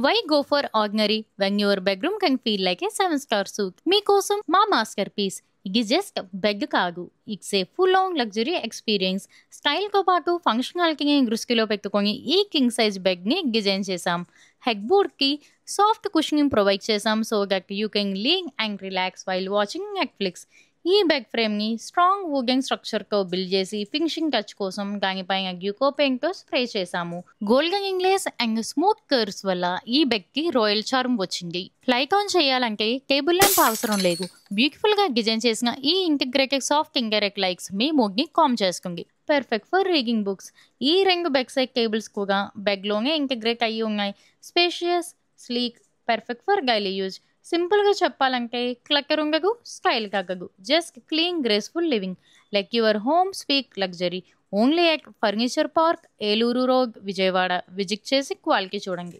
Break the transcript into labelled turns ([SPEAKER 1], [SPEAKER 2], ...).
[SPEAKER 1] Why go for ordinary when your bedroom can feel like a seven star suite? మీకోసం మా master. ఇది just bed కాదు, it's a full on luxury experience. స్టైల్తో పాటు ఫంక్షనాలిటీని దృష్టిలో పెట్టుకొని ఈ కింగ్ సైజ్ బెడ్ని డిజైన్ చేశాం. హెడ్ బోర్డ్కి సాఫ్ట్ కుషనింగ్ ప్రొవైడ్ చేశాం so that you can lean and relax while watching Netflix. ఈ బెడ్ ఫ్రేమ్ని స్ట్రాంగ్ వుడెన్ స్ట్రక్చర్తో బిల్డ్ చేసి ఫినిషింగ్ టచ్ కోసం దానిపైన గ్యూకో పెయింట్తో స్ప్రే చేశాము. గోల్డెన్ ఇంగ్లేస్ అండ్ స్మూత్ కర్వ్స్ వల్ల ఈ బెడ్కి రాయల్ చార్మ్ వచ్చింది. లైట్ ఆన్ చేయాలంటే టేబుల్ ల్యాంప్ అవసరం లేదు. బ్యూటిఫుల్గా డిజైన్ చేసిన ఈ ఇంటిగ్రేటెడ్ సాఫ్ట్ ఇండైరెక్ట్ లైట్స్ మీ మూడ్ని కామ్ చేస్తుంది. Perfect for reading books. ఈ రెండు బెడ్ సైడ్ టేబుల్స్ కూడా బెడ్లోనే ఇంటిగ్రేట్ అయ్యి ఉన్నాయి. Spacious, sleek, perfect for daily use. సింపుల్గా చెప్పాలంటే క్లటర్ ఉండదు, స్టైల్ కాగదు. Just clean graceful living like your home speak luxury. Only at furniture park, Eluru road, Vijayawada. Visit చేసి క్వాలిటీ చూడండి.